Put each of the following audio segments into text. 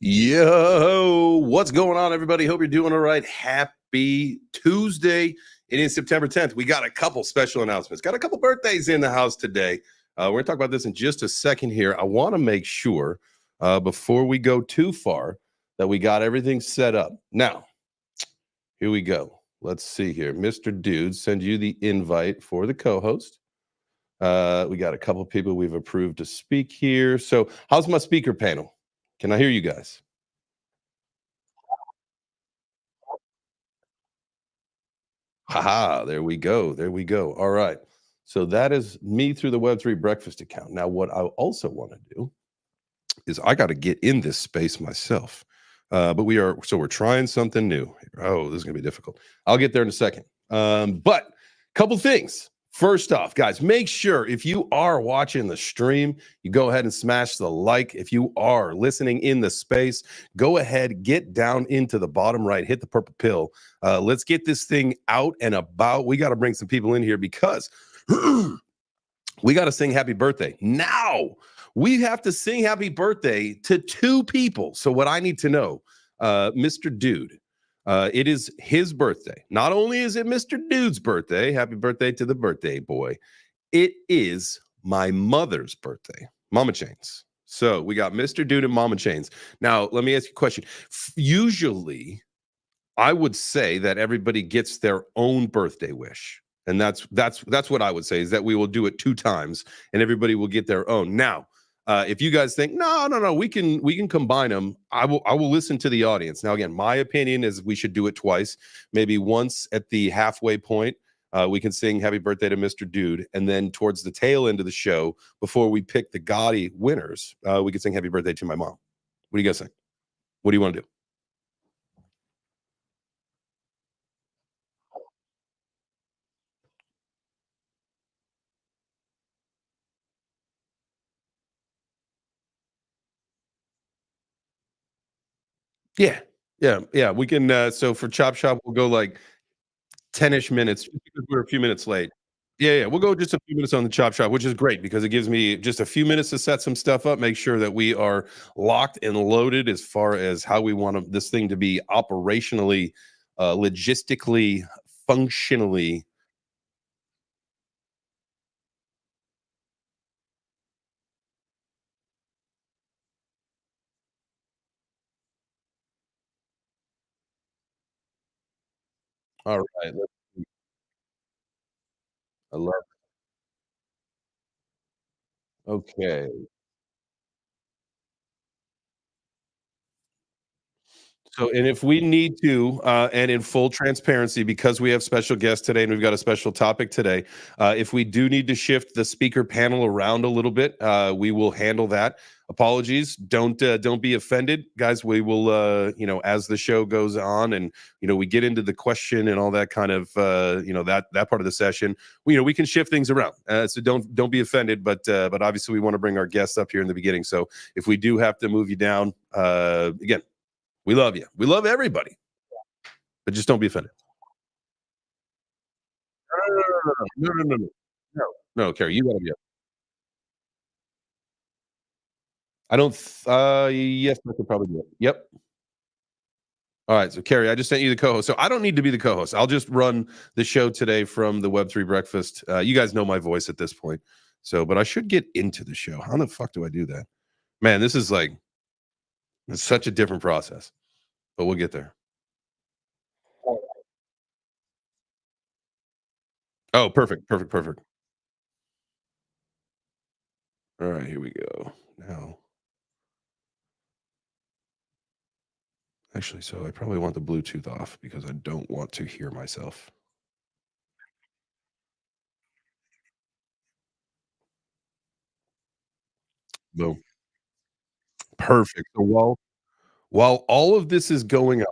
Yo, what's going on, everybody? Hope you're doing all right. Happy Tuesday. It is September 10th. We got a couple special announcements. Got a couple birthdays in the house today. We're going to talk about this in just a second here. I want to make sure before we go too far that we got everything set up. Now, here we go. Let's see here. Mr. Dude, send you the invite for the co host. We got a couple people we've approved to speak here. So, how's my speaker panel? Can I hear you guys? Haha, there we go. There we go. All right. So that is me through the Web3 breakfast account. Now, what I also want to do is I got to get in this space myself. But we're trying something new. Oh, this is gonna be difficult. I'll get there in a second. But couple things. First off, guys, make sure if you are watching the stream, you go ahead and smash the like. If you are listening in the space, go ahead, get down into the bottom right, hit the purple pill. Let's get this thing out and about. We got to bring some people in here because we got to sing happy birthday. Now, we have to sing happy birthday to two people. So, what I need to know, Mr. Dude, it is his birthday. Not only is it Mr. Dude's birthday, happy birthday to the birthday boy, it is my mother's birthday, Mama Chains. So, we got Mr. Dude and Mama Chains. Now, let me ask you a question. Usually, I would say that everybody gets their own birthday wish. And that's what I would say is that we will do it two times and everybody will get their own. Now, if you guys think no, we can combine them. I will listen to the audience. Now, again, my opinion is we should do it twice, maybe once at the halfway point. We can sing happy birthday to Mr. Dude, and then towards the tail end of the show, before we pick the gaudy winners, we can sing happy birthday to my mom. What do you guys think? What do you want to do? Yeah. Yeah. We can so for Chop Shop, we'll go like 10-ish minutes just because we're a few minutes late. Yeah, we'll go just a few minutes on the Chop Shop, which is great because it gives me just a few minutes to set some stuff up, make sure that we are locked and loaded as far as how we want this thing to be operationally, logistically, functionally. All right. I love okay. So, and if we need to, and in full transparency, because we have special guests today and we've got a special topic today, if we do need to shift the speaker panel around a little bit, we will handle that. Apologies. Don't be offended, guys. We will, as the show goes on, and we get into the question and all that kind of, that part of the session. We can shift things around. So don't be offended, but obviously we want to bring our guests up here in the beginning. So if we do have to move you down, again, we love you. We love everybody, but just don't be offended. No, no, no, no, no, no, no, Carrie, you gotta be up. I don't. Yes, I could probably do it. Yep. All right, so Carrie, I just sent you the co-host, so I don't need to be the co-host. I'll just run the show today from the Web3 Breakfast. You guys know my voice at this point, so but I should get into the show. How the fuck do I do that? Man, this is like it's such a different process, but we'll get there. Oh, perfect, perfect, perfect. All right, here we go. Now, actually, so I probably want the Bluetooth off because I don't want to hear myself. Boom. Perfect. So while all of this is going on,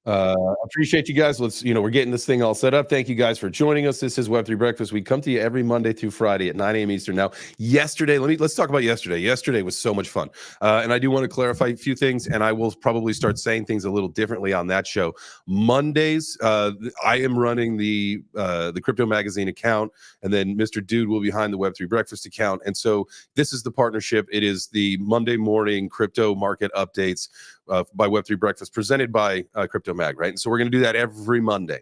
Appreciate you guys. We're getting this thing all set up. Thank you guys for joining us. This is Web3 Breakfast. We come to you every Monday through Friday at 9 a.m. Eastern. Now, yesterday, let's talk about yesterday. Yesterday was so much fun. And I do want to clarify a few things, and I will probably start saying things a little differently on that show. Mondays, I am running the crypto magazine account, and then Mr. Dude will be behind the Web3 Breakfast account. And so this is the partnership. It is the Monday morning crypto market updates by Web3 Breakfast, presented by Crypto Mag, right? And so we're going to do that every Monday.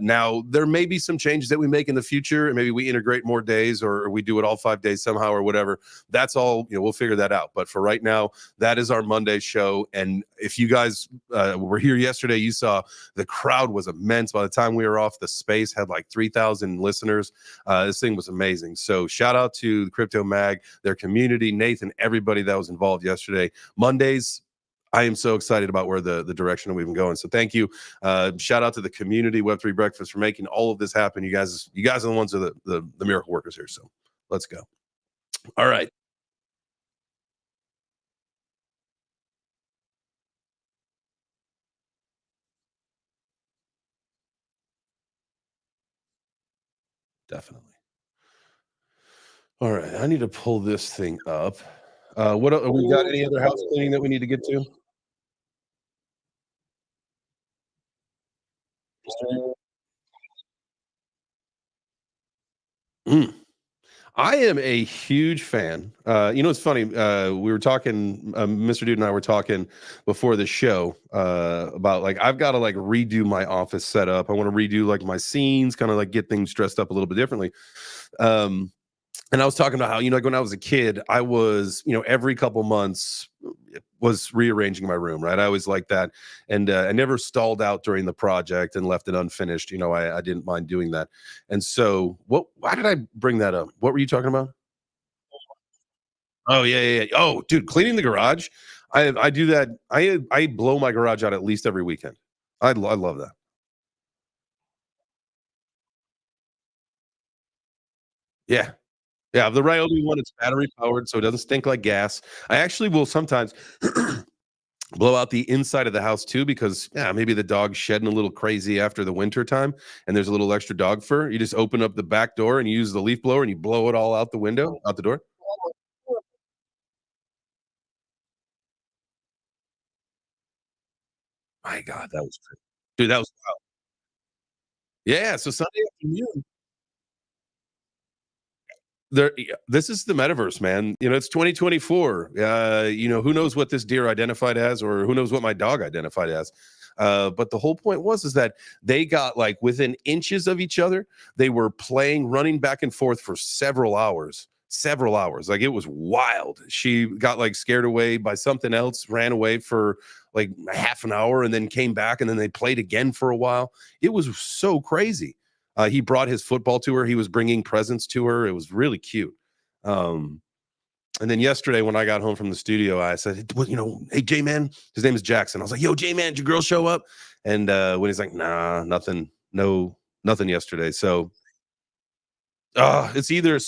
Now, there may be some changes that we make in the future, and maybe we integrate more days, or we do it all 5 days somehow, or whatever. That's all, we'll figure that out. But for right now, that is our Monday show. And if you guys were here yesterday, you saw the crowd was immense. By the time we were off, the space had like 3,000 listeners. This thing was amazing. So shout out to Crypto Mag, their community, Nathan, everybody that was involved yesterday. Mondays, I am so excited about where the direction that we've been going. So thank you. Shout out to the community, Web3 Breakfast, for making all of this happen. You guys are the ones who are the miracle workers here. So let's go. All right. Definitely. All right. I need to pull this thing up. We got any other house cleaning that we need to get to? Mm. I am a huge fan. It's funny. We were talking, Mr. Dude and I were talking before the show about like I've got to like redo my office setup. I want to redo like my scenes, kind of like get things dressed up a little bit differently. Um, and I was talking about how, like when I was a kid, I was, every couple months was rearranging my room, right? I always liked that. And I never stalled out during the project and left it unfinished. I didn't mind doing that. And so why did I bring that up? What were you talking about? Oh, yeah, yeah, yeah. Oh, dude, cleaning the garage. I do that. I blow my garage out at least every weekend. I love that. Yeah. Yeah, the Ryobi one, it's battery powered, so it doesn't stink like gas. I actually will sometimes blow out the inside of the house too, because yeah, maybe the dog's shedding a little crazy after the winter time, and there's a little extra dog fur. You just open up the back door and you use the leaf blower and you blow it all out the window, out the door. My God, that was crazy. Dude, that was wild. Yeah, so Sunday afternoon, this is the metaverse, man. It's 2024. Who knows what this deer identified as, or who knows what my dog identified as. But the whole point was is that they got like within inches of each other. They were playing, running back and forth for several hours. Like it was wild. She got like scared away by something else, ran away for like half an hour, and then came back, and then they played again for a while. It was so crazy. He brought his football to her. He was bringing presents to her. It was really cute. Um, and then yesterday, when I got home from the studio, I said, well, hey, J Man, his name is Jackson. I was like, yo, J Man, did your girl show up? And when he's like, nah, nothing, no, nothing yesterday. So it's either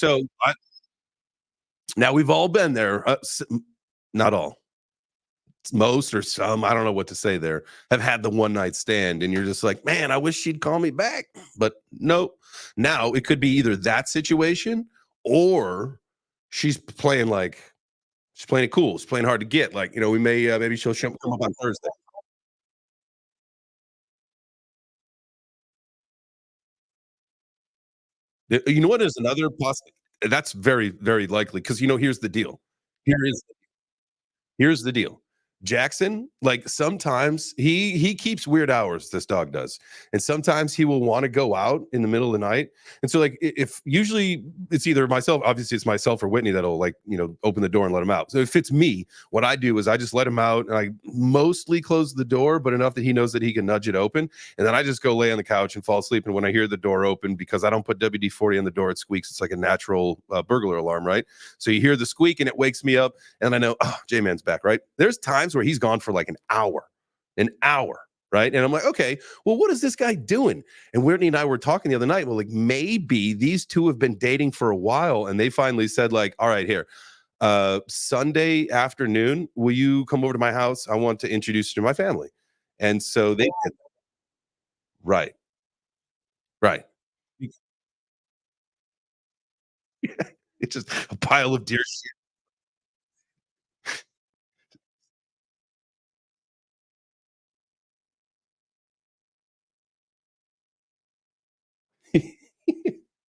now we've all been there. Not all, most or some, I don't know what to say there, have had the one night stand, and you're just like, man, I wish she'd call me back. But no, now it could be either that situation, or she's playing like she's playing it cool. She's playing hard to get. Like, we may maybe she'll come up on Thursday. You know what is another possible? That's very, very likely, because here's the deal. Here is Here's the deal. Jackson, like sometimes he keeps weird hours, this dog does. And sometimes he will want to go out in the middle of the night. And so like if usually it's either myself, obviously it's myself or Whitney that'll like, open the door and let him out. So if it's me, what I do is I just let him out, and I mostly close the door, but enough that he knows that he can nudge it open. And then I just go lay on the couch and fall asleep. And when I hear the door open, because I don't put WD-40 on the door, it squeaks. It's like a natural burglar alarm, right? So you hear the squeak and it wakes me up, and I know, oh, J-Man's back, right? There's times where he's gone for like an hour, right? And I'm like, okay, well, what is this guy doing? And Whitney and I were talking the other night. Well, like maybe these two have been dating for a while, and they finally said, like, all right, here, Sunday afternoon, will you come over to my house? I want to introduce you to my family. And so they did. Right. Right. It's just a pile of deer shit.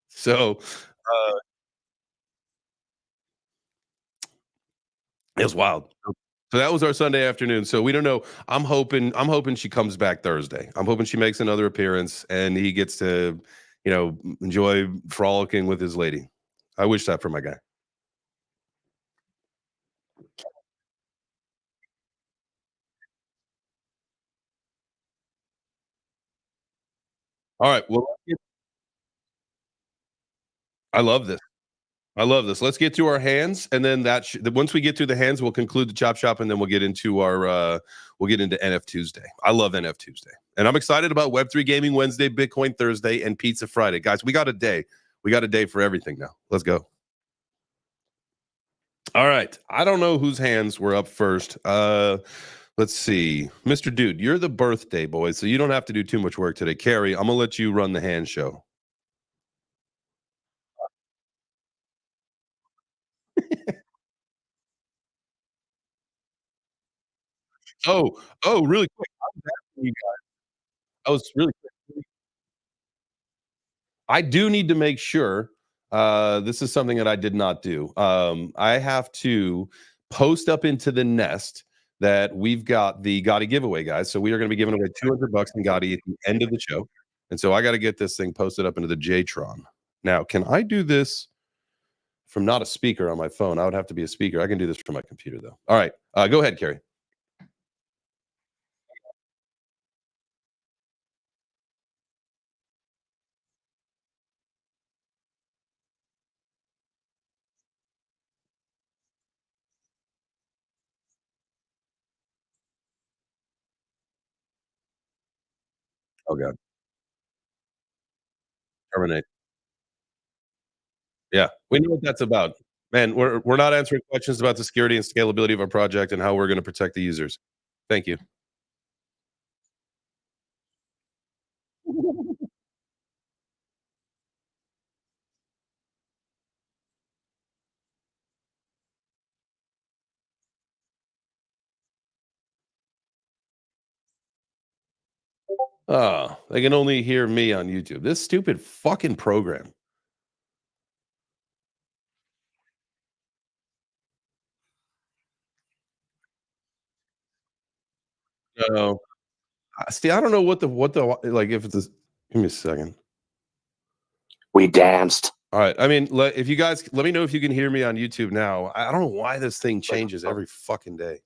So, it was wild. So that was our Sunday afternoon. So we don't know. I'm hoping she comes back Thursday. I'm hoping she makes another appearance and he gets to, enjoy frolicking with his lady. I wish that for my guy. All right. Well, I love this. I love this. Let's get to our hands, and then once we get to the hands, we'll conclude the chop shop, and then we'll get into we'll get into NF Tuesday. I love NF Tuesday, and I'm excited about Web3 Gaming Wednesday, Bitcoin Thursday, and Pizza Friday, guys. We got a day. We got a day for everything now. Let's go. All right. I don't know whose hands were up first. Let's see, Mr. Dude, you're the birthday boy, so you don't have to do too much work today. Carrie, I'm gonna let you run the hand show. Really quick. I was really quick. I do need to make sure. This is something that I did not do. I have to post up into the nest that we've got the Gotti giveaway, guys. So we are going to be giving away $200 in Gotti at the end of the show, and so I got to get this thing posted up into the JTron. Now, can I do this from not a speaker on my phone? I would have to be a speaker. I can do this from my computer though. All right, go ahead, Carrie. Oh God, terminate. Yeah, we know what that's about. Man, we're not answering questions about the security and scalability of our project and how we're gonna protect the users. Thank you. Oh, they can only hear me on YouTube. This stupid fucking program. No. See, I don't know what the like, if it's a give me a second. We danced. All right. I mean, if you guys let me know if you can hear me on YouTube now. I don't know why this thing changes every fucking day.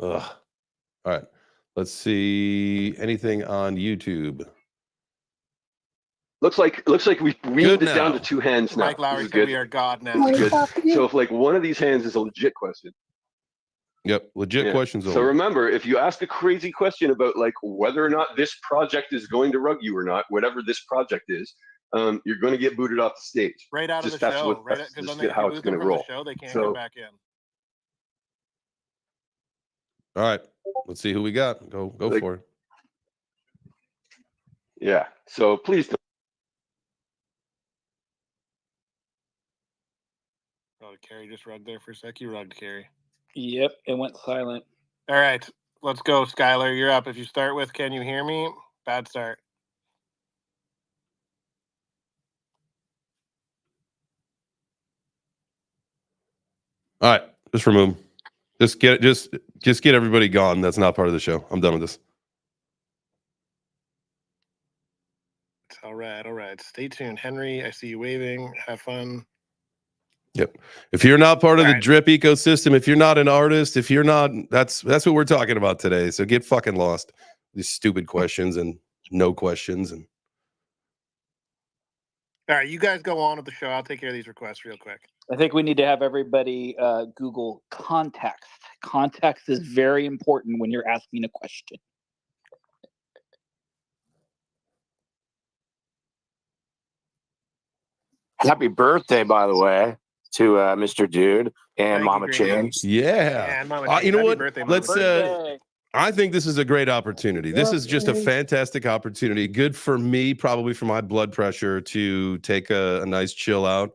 Ugh. All right. Let's see anything on YouTube. Looks like we weaned it down to two hands now. Mike Lowry said we are God now. Good. So if like one of these hands is a legit question. Yep, legit questions. So remember, if you ask a crazy question about like whether or not this project is going to rug you or not, whatever this project is, you're going to get booted off the stage. Right out of the show. Right, because then how it's going to roll. The show, they can't come back in. All right, let's see who we got. Go like, for it. Yeah. So please don't. Oh, Carrie just rugged there for a sec. You rugged, Carrie. Yep, it went silent. All right, let's go, Skylar. You're up. If you start with, can you hear me? Bad start. All right, just remove them. Just get everybody gone. That's not part of the show. I'm done with this. All right, all right. Stay tuned, Henry. I see you waving. Have fun. Yep. If you're not part of the drip ecosystem, if you're not an artist, if you're not, that's what we're talking about today. So get fucking lost. These stupid questions and no questions and. All right, you guys go on with the show. I'll take care of these requests real quick. I think we need to have everybody Google context. Context is very important when you're asking a question. Happy birthday, by the way, to Mr. Dude and Mama Chains. Yeah. And Mama You know what? Birthday, Let's. I think this is a great opportunity. This is just a fantastic opportunity. Good for me, probably for my blood pressure, to take a nice chill out.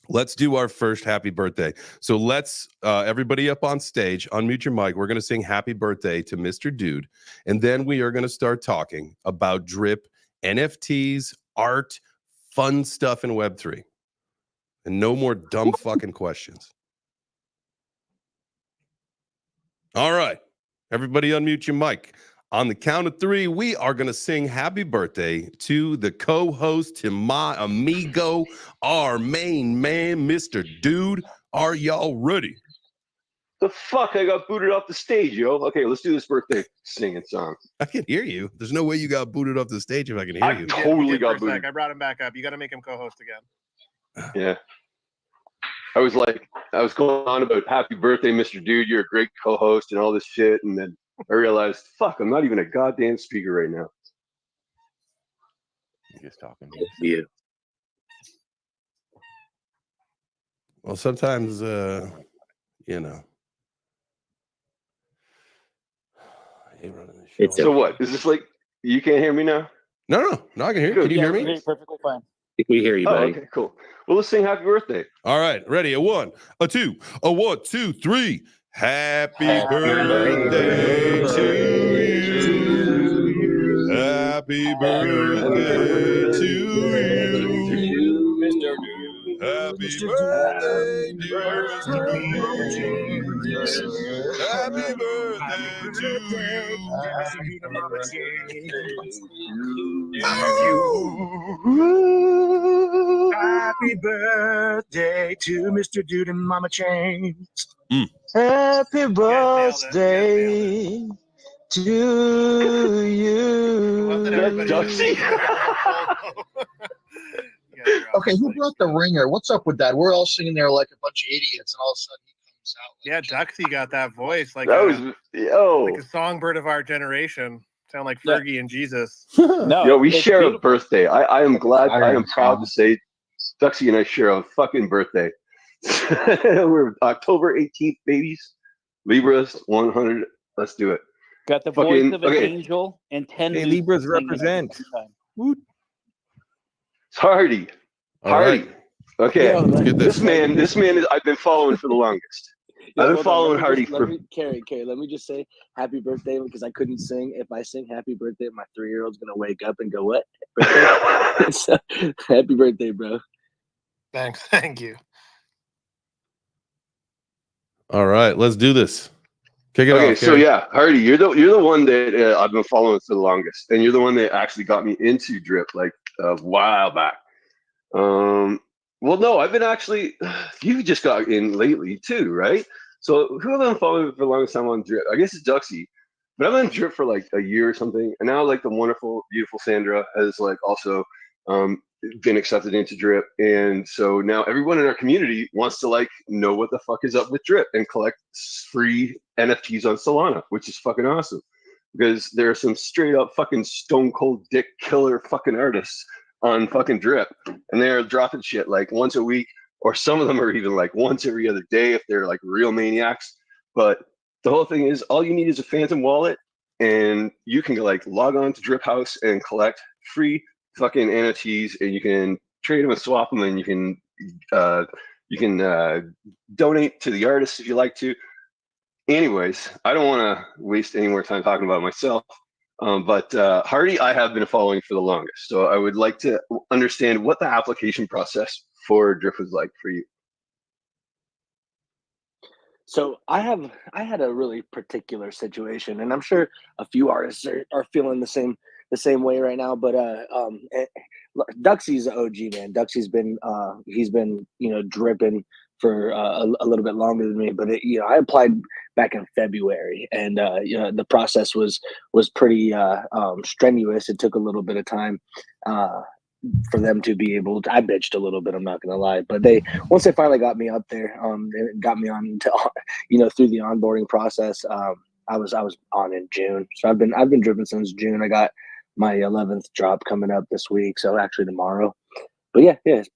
Let's do our first happy birthday. So let's, everybody up on stage, unmute your mic. We're going to sing happy birthday to Mr. Dude. And then we are going to start talking about drip, NFTs, art, fun stuff in Web3. And no more dumb fucking questions. All right. Everybody unmute your mic. On the count of 3, we are going to sing happy birthday to the co-host, to my amigo, our main man, Mr. Dude. Are y'all ready? The fuck? I got booted off the stage, yo. Okay, let's do this birthday singing song. I can hear you. There's no way you got booted off the stage if I can hear I you. totally got for a sec. booted. I brought him back up. You got to make him co-host again. Yeah. I was going on about happy birthday, Mr. Dude. You're a great co-host and all this shit. And then I realized, fuck, I'm not even a goddamn speaker right now. You're just talking. You. Well, sometimes, you know. I hate running this show. It's So what? Is this like, you can't hear me now? No, I can hear you. Can you hear me? Perfectly fine. We hear you, Oh, buddy. okay, cool. Well, let's sing happy birthday. All right, ready? A 1, a 2, a 1, 2, 3. Happy birthday to you. Happy birthday to you. Happy birthday, dear Mr. Dude. Happy birthday to you. Happy birthday to Mr. Dude and Mama Chains. Happy birthday to you. Love that everybody Duxie. Okay, who brought the ringer? What's up with that? We're all sitting there like a bunch of idiots, and all of a sudden he comes out. Yeah, Duxie got that voice like That a, was, yo. like a songbird of our generation. Sound like Fergie and Jesus. No, Yo, we it's share beautiful. a birthday. I am glad, I am proud Tom. to say Duxie and I share a fucking birthday. We're October 18th, babies. Libras 100. Let's do it. Got the Fucking- voice of an okay. angel and 10 Hey, Zeus Libras singing at the represent. same time. It's Hardy. All Hardy. right, Okay. Yo, let's get This man is I've been following for the longest. Yo, I've been hold on, following let me Hardy just- for Let me, Carrie, let me just say happy birthday because I couldn't sing. If I sing happy birthday, my 3-year-old's gonna wake up and go, "What? Birthday?" So, happy birthday, bro. Thanks. Thank you. all right. Let's do this. Kick it Okay, off. so Carrie. yeah, Hardy, you're the one that I've been following for the longest, and you're the one that actually got me into drip like a while back. Well, no, I've been actually. You just got in lately too, right? So who have I been following for the longest time on drip? I guess it's Duxie, but I've been on drip for like a year or something, and now like the wonderful, beautiful Sandra has like also been accepted into drip, and so now everyone in our community wants to like know what the fuck is up with drip and collect free NFTs on Solana, which is fucking awesome because there are some straight up fucking stone cold dick killer fucking artists on fucking drip, and they're dropping shit like once a week, or some of them are even like once every other day if they're like real maniacs. But the whole thing is all you need is a phantom wallet, and you can like log on to Drip House and collect free fucking NFTs, and you can trade them and swap them, and you can donate to the artists if you like to. Anyways, I don't want to waste any more time talking about it myself. But Hardy, I have been following for the longest, so I would like to understand what the application process for Drip was like for you. So I had a really particular situation, and I'm sure a few artists are feeling the same way right now. But Duxie's an OG, man. Duxie's been he's been dripping for a little bit longer than me. But I applied back in February, and the process was pretty strenuous. It took a little bit of time for them to be able to. I bitched a little bit, I'm not gonna lie, but once they finally got me up there, and got me on to through the onboarding process. I was on in June, so I've been dripping since June. I got my 11th drop coming up this week, so actually tomorrow. But yeah, it's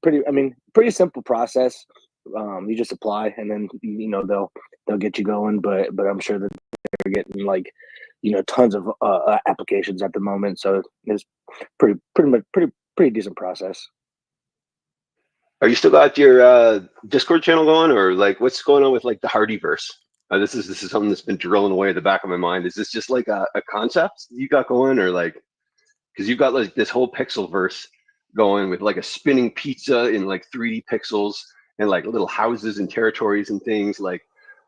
pretty simple process. You just apply, and then they'll get you going. But I'm sure that they're getting like tons of applications at the moment, so it's pretty decent process. Are you still got your Discord channel going, or like what's going on with like the Hardyverse? This is something that's been drilling away at the back of my mind. Is this just like a concept you got going, or like because you've got like this whole pixel verse going with like a spinning pizza in like 3D pixels and like little houses and territories and things. Like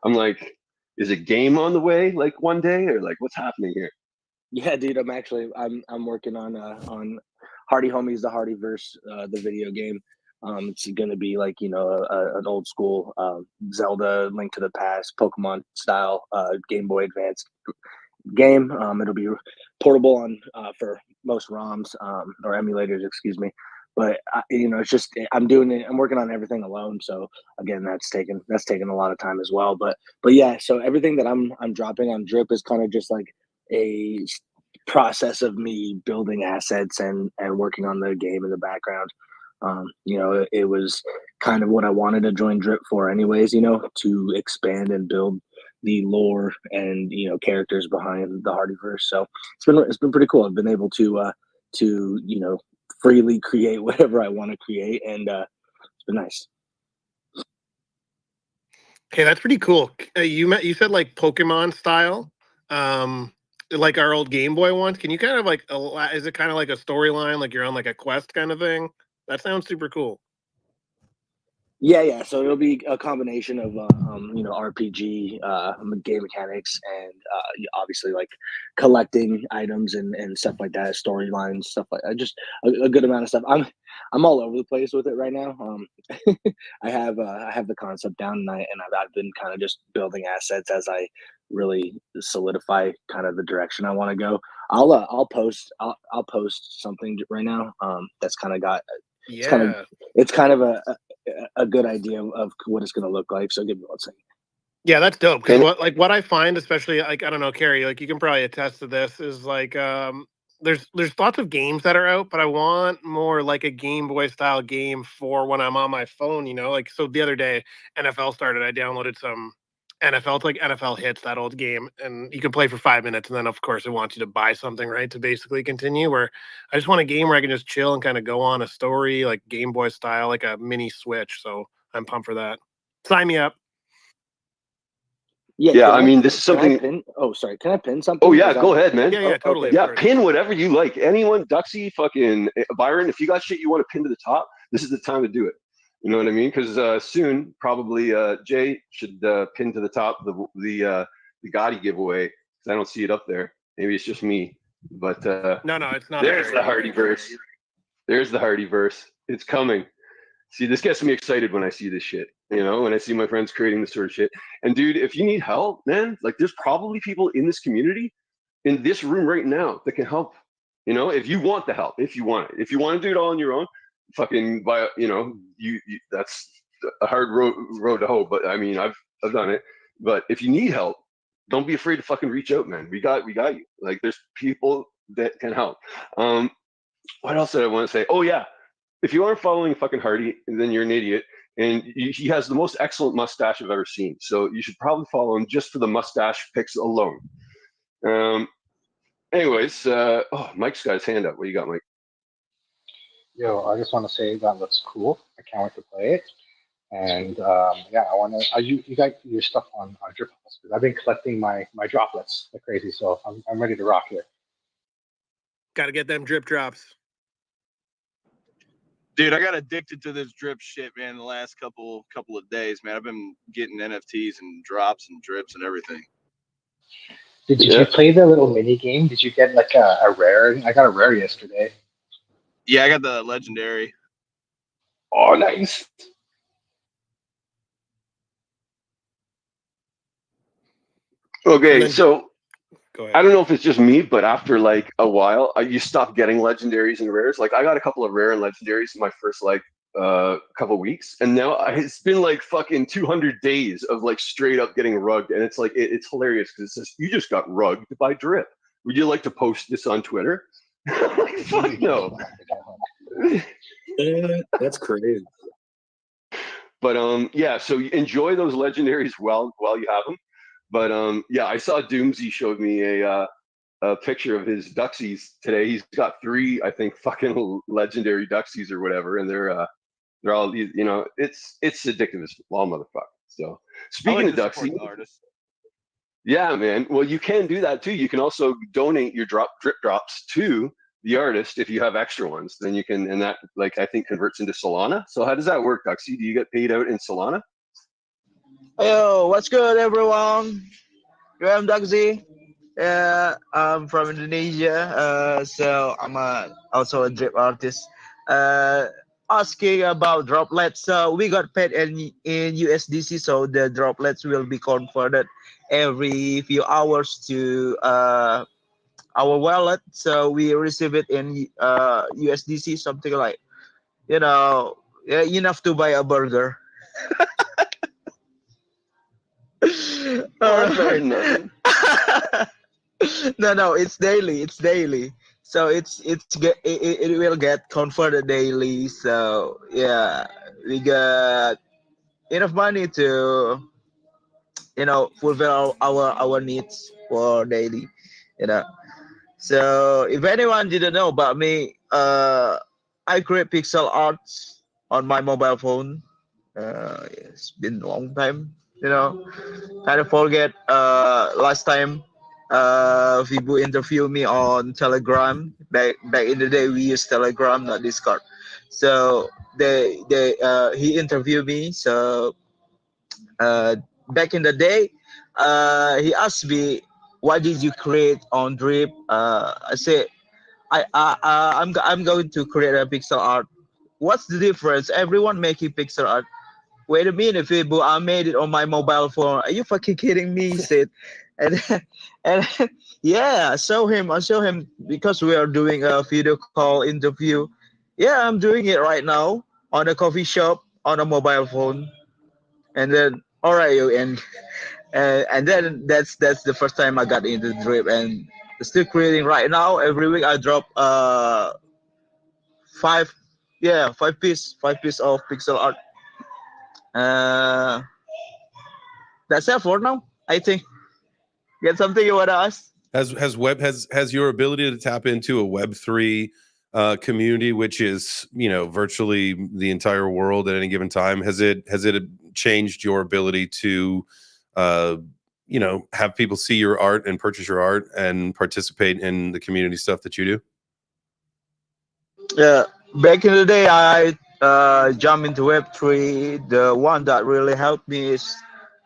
I'm like, is a game on the way like one day, or like what's happening here? Yeah, dude, I'm working on Hardy Homies, the Hardyverse, the video game. It's gonna be like an old school Zelda, Link to the Past, Pokemon style Game Boy Advance game. It'll be portable on for most ROMs or emulators, excuse me. But it's just I'm doing it. I'm working on everything alone. So again, that's taken a lot of time as well. But yeah, so everything that I'm dropping on Drip is kind of just like a process of me building assets and working on the game in the background. It was kind of what I wanted to join Drip for, anyways. To expand and build the lore and characters behind the Hardyverse. So it's been pretty cool. I've been able to freely create whatever I want to create, and it's been nice. Okay, that's pretty cool. You said like Pokemon style, like our old Game Boy ones. Can you kind of like is it kind of like a storyline, like you're on like a quest kind of thing? That sounds super cool. Yeah. So it'll be a combination of RPG game mechanics and obviously like collecting items and stuff like that, storylines, stuff like that. Just a good amount of stuff. I'm all over the place with it right now. I have the concept down, and I've been kind of just building assets as I really solidify kind of the direction I want to go. I'll post something right now that's kind of got Yeah. it's kind of a good idea of what it's going to look like. So give me one second. Yeah, that's dope. Because what I find, especially like I don't know, Carrie, like you can probably attest to this, is like there's lots of games that are out, but I want more like a Game Boy style game for when I'm on my phone. Like so the other day NFL started, I downloaded some NFL. It's like NFL Hits, that old game, and you can play for 5 minutes, and then of course it wants you to buy something, right, to basically continue. Where I just want a game where I can just chill and kind of go on a story, like Game Boy style, like a mini Switch. So I'm pumped for that. Sign me up. Yeah, I mean, this is something. Sorry. Can I pin something? Oh yeah, go ahead, man. Yeah, totally. Okay. Yeah, pin whatever you like. Anyone, Duxy, fucking Byron, if you got shit you want to pin to the top, this is the time to do it. You know what I mean? Because soon, probably Jay should pin to the top the Gotti giveaway. Because I don't see it up there. Maybe it's just me. But no, it's not. There's the Hardyverse. There's the Hardyverse. It's coming. See, this gets me excited when I see this shit. When I see my friends creating this sort of shit. And dude, if you need help, man, like there's probably people in this community, in this room right now, that can help. If you want the help, if you want it, if you want to do it all on your own, fucking you that's a hard road to hoe. But I mean, I've done it. But if you need help, don't be afraid to fucking reach out, man. We got you. Like there's people that can help. What else did I want to say? Oh yeah. If you aren't following fucking Hardy, then you're an idiot. And he has the most excellent mustache I've ever seen. So you should probably follow him just for the mustache pics alone. Anyways, Mike's got his hand up. What do you got, Mike? Yo, I just want to say that looks cool. I can't wait to play it. And yeah, I want to. You got your stuff on Drip House because I've been collecting my droplets like crazy. So I'm ready to rock here. Got to get them drip drops. Dude, I got addicted to this drip shit, man, the last couple of days, man. I've been getting NFTs and drops and drips and everything. Did you play the little mini game? Did you get like a rare? I got a rare yesterday. Yeah, I got the legendary. Oh, nice. Okay, so I don't know if it's just me, but after like a while, you stop getting legendaries and rares. Like I got a couple of rare and legendaries in my first like couple of weeks, and now it's been like fucking 200 days of like straight up getting rugged, and it's like it's hilarious because it says you just got rugged by Drip. Would you like to post this on Twitter? Like fuck no. That's crazy. But yeah, so enjoy those legendaries while you have them. But yeah, I saw Doomsy showed me a picture of his Duxies today. He's got 3, I think, fucking legendary Duxies or whatever, and they're all, you know, it's addictive as all motherfucker. So I like speaking of to support Duxie, the artist. yeah, man. Well, you can do that too. You can also donate your drip drops to the artist if you have extra ones. Then you can, and that, like, I think converts into Solana. So how does that work, Duxie? Do you get paid out in Solana? Yo, what's good, everyone? I'm Dugzy. I'm from Indonesia. So I'm also a drip artist. Uh, Asking about droplets. So we got paid in USDC. So the droplets will be converted every few hours to our wallet. So we receive it in USDC, something like, you know, yeah, enough to buy a burger. Oh, that's better than nothing. No, it's daily. It's daily. So it will get converted daily. So yeah, we got enough money to fulfill our needs for daily. You know. So if anyone didn't know about me, I create pixel arts on my mobile phone. It's been a long time. You know, kind of forget last time Vibu interviewed me on Telegram. Back in the day we used Telegram, not Discord. So he interviewed me. So uh, back in the day, he asked me, why did you create on Drip? I said, I'm going to create a pixel art. What's the difference? Everyone making pixel art. Wait a minute, Fibu, I made it on my mobile phone. Are you fucking kidding me? He said. And and yeah, I show him because we are doing a video call interview. Yeah, I'm doing it right now on a coffee shop on a mobile phone. And then all right, you and then that's the first time I got into drip and still creating right now. Every week I drop five five piece of pixel art. Uh, that's it for now. I think. Get something you want to ask? Has your ability to tap into a Web3 community, which is, you know, virtually the entire world at any given time, has it changed your ability to you know, have people see your art and purchase your art and participate in the community stuff that you do? Yeah, back in the day, I jumped into Web3. The one that really helped me is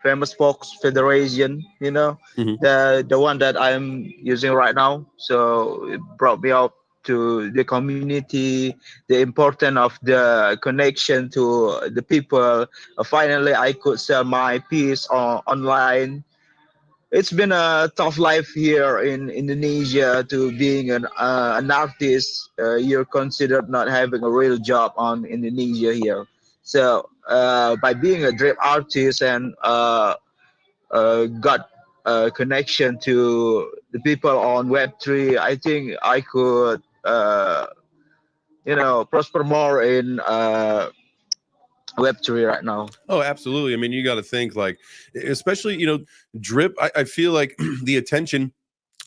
Famous Fox Federation. You know, Mhm. the one that I'm using right now. So it brought me up to the community, the importance of the connection to the people. Finally, I could sell my piece online. It's been a tough life here in Indonesia to being an artist. You're considered not having a real job on Indonesia here. So by being a drip artist and got a connection to the people on Web3, I think I could prosper more in Web3 right now. Oh, absolutely. I mean, you got to think, like, especially, you know, drip. I feel like the attention,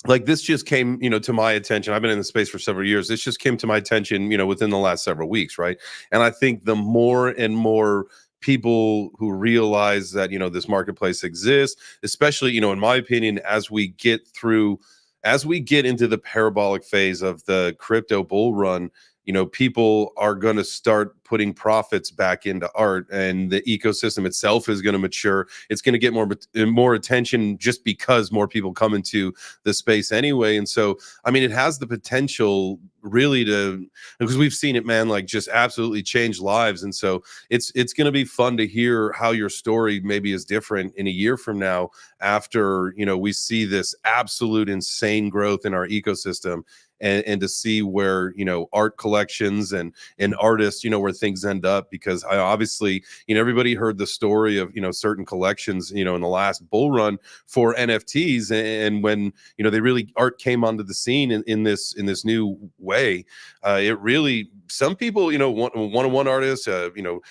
like, this just came, you know, to my attention. I've been in the space for several years. This just came to my attention, you know, within the last several weeks, right? And I think the more and more people who realize that, you know, this marketplace exists, especially, you know, in my opinion, as we get into the parabolic phase of the crypto bull run, you know, people are going to start putting profits back into art, and the ecosystem itself is going to mature. It's going to get more attention just because more people come into the space anyway. And so, I mean, it has the potential really to, because we've seen it, man, like, just absolutely change lives. And so it's going to be fun to hear how your story maybe is different in a year from now, after, you know, we see this absolute insane growth in our ecosystem. and to see where, you know, art collections and artists, you know, where things end up, because I obviously, you know, everybody heard the story of, you know, certain collections, you know, in the last bull run for NFTs, and when, you know, they really art came onto the scene in this new way, it really, some people, you know, one-on-one artists, you know,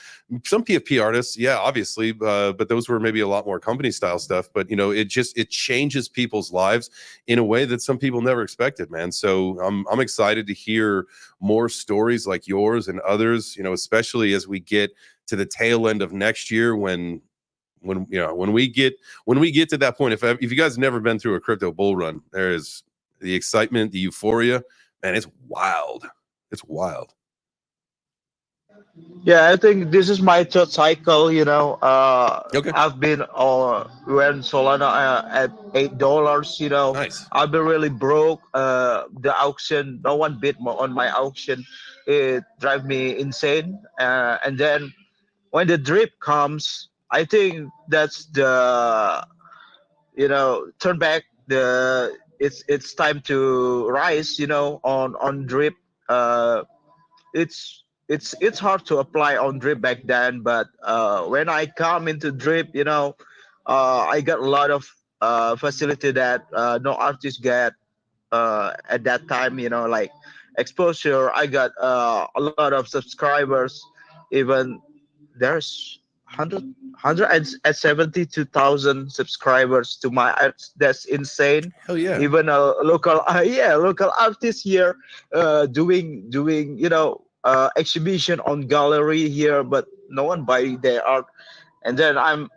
some PFP artists, yeah, obviously, but those were maybe a lot more company style stuff. But you know, it changes people's lives in a way that some people never expected, man. So I'm excited to hear more stories like yours and others, you know, especially as we get to the tail end of next year, when you know, when we get to that point. If you guys have never been through a crypto bull run, there is the excitement, the euphoria, man. It's wild. It's wild. Yeah, I think this is my third cycle. You know, Okay. I've been when Solana at $8. You know, Nice. I've been really broke. The auction, no one bid more on my auction. It drive me insane. And then when the drip comes, I think that's the, you know, turn back the. It's time to rise. You know, on drip. It's hard to apply on drip back then, but when I come into drip, you know, I got a lot of facility that no artist get at that time, you know, like exposure. I got a lot of subscribers. Even there's 172,000 subscribers to my art. That's insane. Hell yeah. Even a local local artist here doing you know exhibition on gallery here, but no one buy their art. And then I'm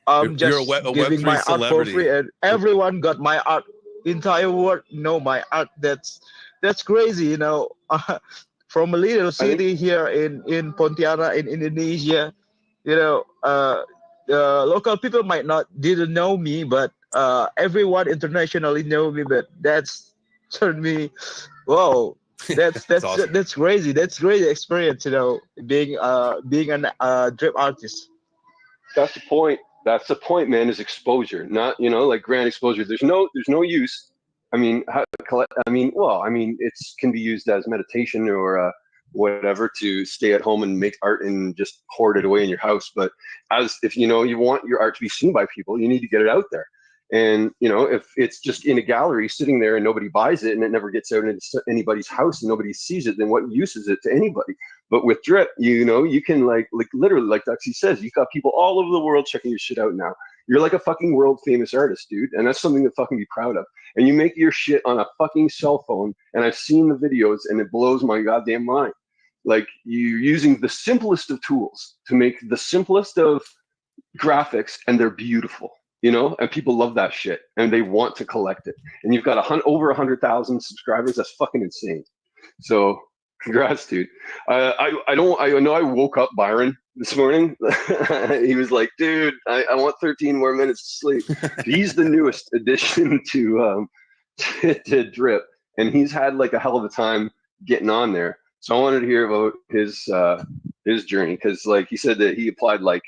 You're just a giving Web3 my art for celebrity. free, and everyone got my art. Entire world know my art. That's crazy, you know. From a little city here in Pontianak in Indonesia, you know, the local people might not didn't know me, but everyone internationally know me. But that's turned me, whoa, that's awesome. that's crazy. That's great experience, you know, being an drip artist. That's the point. That's the point, man. Is exposure, not, you know, like grand exposure. There's no use. I mean, it's can be used as meditation or whatever, to stay at home and make art and just hoard it away in your house. But as if, you know, you want your art to be seen by people, you need to get it out there. And you know, if it's just in a gallery sitting there and nobody buys it and it never gets out into anybody's house and nobody sees it, then what use is it to anybody? But with drip, you know, you can like literally, like Duxie says, you got people all over the world checking your shit out now. You're like a fucking world famous artist, dude, and that's something to fucking be proud of. And you make your shit on a fucking cell phone, and I've seen the videos, and it blows my goddamn mind. Like, you're using the simplest of tools to make the simplest of graphics, and they're beautiful, you know, and people love that shit, and they want to collect it. And you've got over 100,000 subscribers. That's fucking insane. So congrats, dude. I know I woke up Byron this morning. He was like, dude, I want 13 more minutes to sleep. He's the newest addition to Drip, and he's had like a hell of a time getting on there. So I wanted to hear about his journey, because like he said that he applied like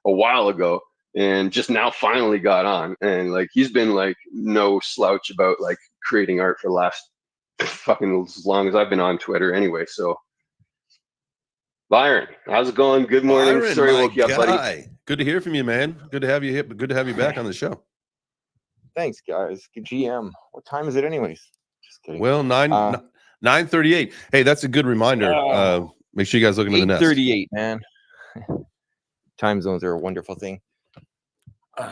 a while ago and just now finally got on, and like he's been like no slouch about like creating art for the last fucking as long as I've been on Twitter anyway. So Byron, how's it going? Good morning. Byron, Sorry I my woke you up, buddy. guy. Good to hear from you, man. Good to have you here. Good to have you back on the show. Thanks, guys. Good GM. What time is it, anyways? Just kidding. Well, 9:38. Hey, that's a good reminder. Make sure you guys look into the nest. 8:38, man. Time zones are a wonderful thing.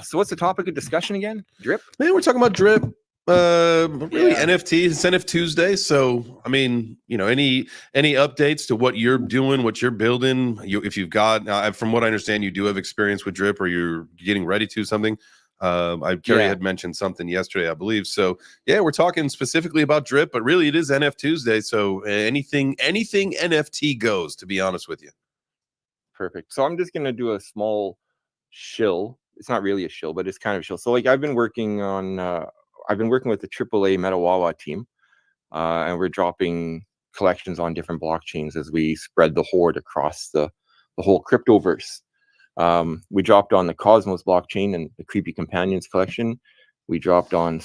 So what's the topic of discussion again? Drip? Man, we're talking about drip. Really, NFTs. It's NFTuesday. So, I mean, you know, any updates to what you're doing, what you're building? If you've got, from what I understand, you do have experience with drip, or you're getting ready to something. Kerry had mentioned something yesterday, I believe. So, yeah, we're talking specifically about drip, but really, it is NFTuesday. So, anything NFT goes. To be honest with you. Perfect. So I'm just gonna do a small shill. It's not really a shill, but it's kind of a shill. So like I've been working with the AAA Metawawa team, and we're dropping collections on different blockchains as we spread the horde across the whole cryptoverse. We dropped on the Cosmos blockchain and the Creepy Companions collection. We dropped on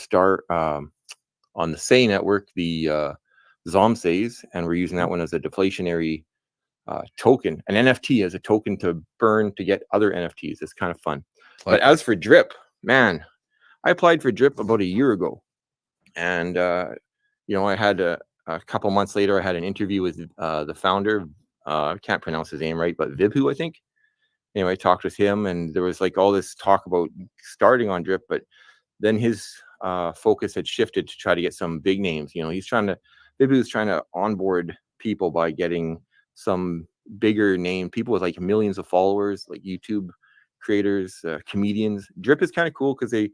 on the Say network, the Zomsays, and we're using that one as a deflationary token, an NFT as a token to burn to get other NFTs. It's kind of fun. But as for Drip, man, I applied for Drip about a year ago, and I had a couple months later, I had an interview with the founder. I can't pronounce his name right, but Vibhu, I think. Anyway, I talked with him, and there was like all this talk about starting on Drip, but then his focus had shifted to try to get some big names. Vibhu's trying to onboard people by getting some bigger name people with like millions of followers, like YouTube creators, comedians. Drip is kind of cool because they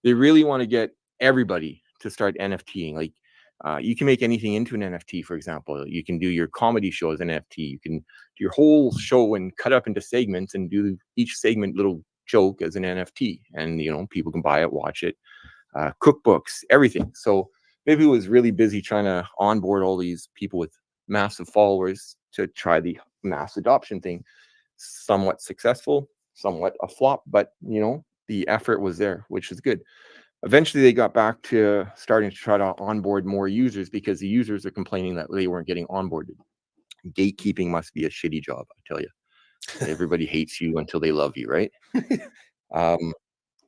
really want to get everybody to start NFTing. Like you can make anything into an NFT, for example. You can do your comedy show as an NFT. You can do your whole show and cut up into segments and do each segment little joke as an NFT. And, people can buy it, watch it, cookbooks, everything. So maybe was really busy trying to onboard all these people with massive followers to try the mass adoption thing. Somewhat successful, somewhat a flop, but, the effort was there, which is good. Eventually, they got back to starting to try to onboard more users because the users are complaining that they weren't getting onboarded. Gatekeeping must be a shitty job, I tell you. Everybody hates you until they love you, right?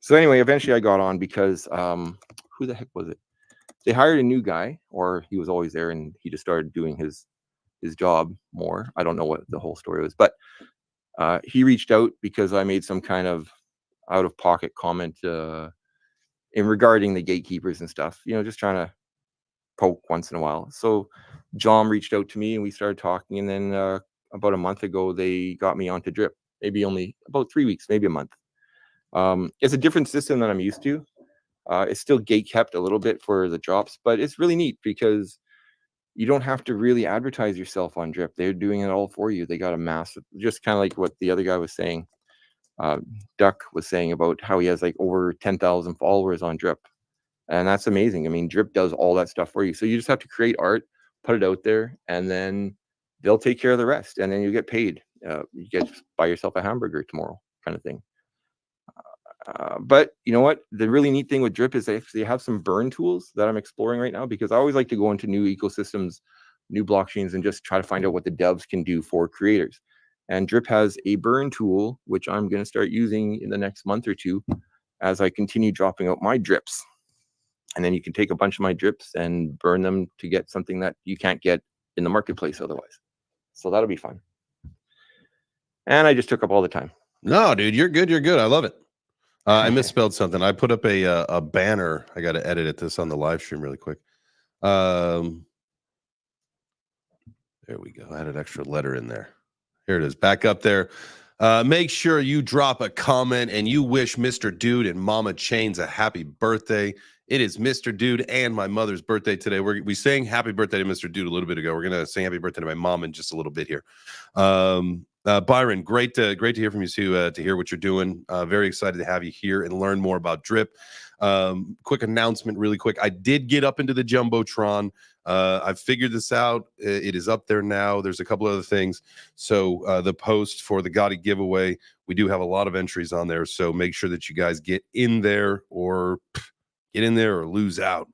So anyway, eventually I got on because who the heck was it? They hired a new guy, or he was always there, and he just started doing his job more. I don't know what the whole story was, but he reached out because I made some kind of out-of-pocket comment in regarding the gatekeepers and stuff, just trying to poke once in a while. So John reached out to me and we started talking. And then about a month ago, they got me onto Drip, maybe only about 3 weeks, maybe a month. It's a different system than I'm used to. It's still gate kept a little bit for the drops, but it's really neat because you don't have to really advertise yourself on Drip. They're doing it all for you. They got a massive, just kind of like what the other guy was saying. Duck was saying about how he has like over 10,000 followers on Drip. And that's amazing. I mean, Drip does all that stuff for you. So you just have to create art, put it out there, and then they'll take care of the rest. And then you get paid. You get to buy yourself a hamburger tomorrow kind of thing. But you know what? The really neat thing with Drip is they actually have some burn tools that I'm exploring right now, because I always like to go into new ecosystems, new blockchains, and just try to find out what the devs can do for creators. And Drip has a burn tool, which I'm going to start using in the next month or two as I continue dropping out my drips. And then you can take a bunch of my drips and burn them to get something that you can't get in the marketplace otherwise. So that'll be fun. And I just took up all the time. No, dude, you're good. You're good. I love it. I misspelled something. I put up a banner. I got to edit this on the live stream really quick. There we go. I had an extra letter in there. Here it is. Back up there. Make sure you drop a comment and you wish Mr. Dude and Mama Chains a happy birthday. It is Mr. Dude and my mother's birthday today. We sang happy birthday to Mr. Dude a little bit ago. We're gonna sing happy birthday to my mom in just a little bit here. Byron, great to hear from you too. To hear what you're doing. Very excited to have you here and learn more about Drip. Quick announcement, really quick. I did get up into the Jumbotron. I've figured this out. It is up there now. There's a couple other things. So the post for the Gotti giveaway, we do have a lot of entries on there. So make sure that you guys get in there or lose out.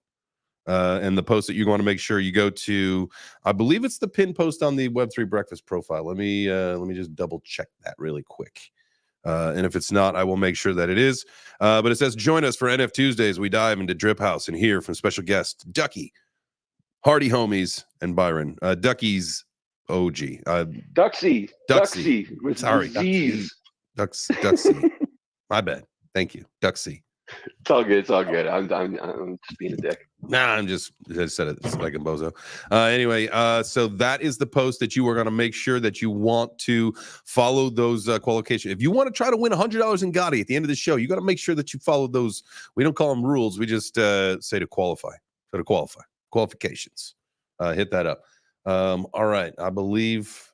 And the post that you want to make sure you go to, I believe it's the pin post on the Web3 Breakfast profile. Let me just double check that really quick. And if it's not, I will make sure that it is. But it says, join us for NFTuesday as we dive into Drip House and hear from special guests Ducky, Hardy Homies, and Byron. Ducky's OG. Duxie. With sorry, disease. Duxie. My bad. Thank you, Duxie. It's all good. It's all good. I'm just being a dick. Nah, I said it. It's like a bozo. Anyway, so that is the post that you are going to make sure that you want to follow those qualifications. If you want to try to win $100 in Gotti at the end of the show, you got to make sure that you follow those. We don't call them rules. We just say to qualify. So to qualify. Qualifications. Hit that up. All right. I believe.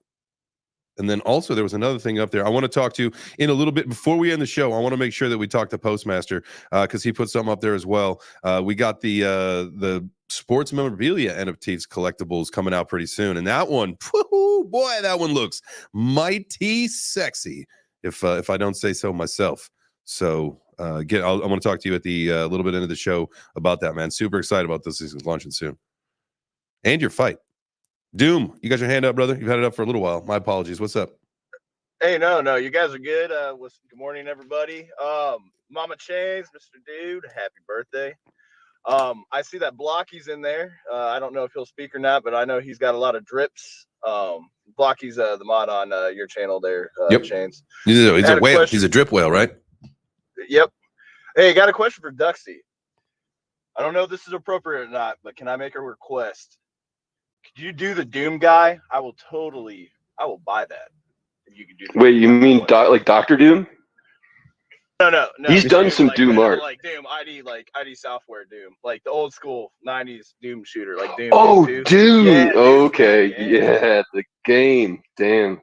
And then also there was another thing up there I want to talk to in a little bit. Before we end the show, I want to make sure that we talk to Postmaster because he put something up there as well. We got the sports memorabilia NFTs collectibles coming out pretty soon. And that one, boy, that one looks mighty sexy if I don't say so myself. So I want to talk to you at the little bit into the show about that, man. Super excited about this. This is launching soon. And your fight. Doom, you got your hand up, brother. You've had it up for a little while. My apologies. What's up? Hey, no, you guys are good. Good morning, everybody. Mama Chains, Mr. Dude, happy birthday. I see that Blocky's in there. I don't know if he'll speak or not, but I know he's got a lot of drips. Blocky's the mod on your channel there, Yep. Chains. He's a whale. He's a drip whale, right? Yep. Hey, got a question for Duxy. I don't know if this is appropriate or not, but can I make a request? Could you do the Doom guy? I will buy that. If you could do Wait, you mean like Dr. Doom? No. He's done Doom, some like, Doom art. Like Doom ID software Doom, like the old school '90s Doom shooter, like Doom. Oh, Doom. Yeah, Okay, yeah, the game. Damn.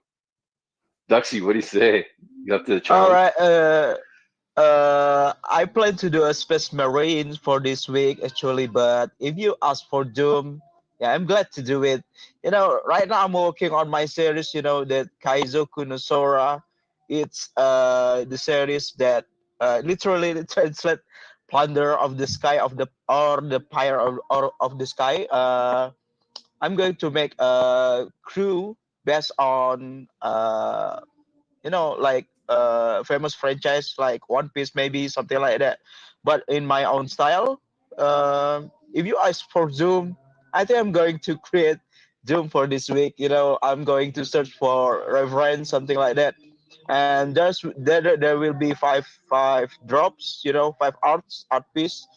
Duxy, what do you say? You got the challenge. All right. I plan to do a Space Marine for this week actually, but if you ask for Doom, yeah, I'm glad to do it. Right now I'm working on my series. That Kaizo Kunosora. It's the series that literally translate plunder of the sky or the pyre of the sky. I'm going to make a crew based on like famous franchise like One Piece, maybe something like that, but in my own style. If you ask for Zoom, I think I'm going to create Doom for this week. I'm going to search for reference, something like that, and there will be five drops. 5 art piece.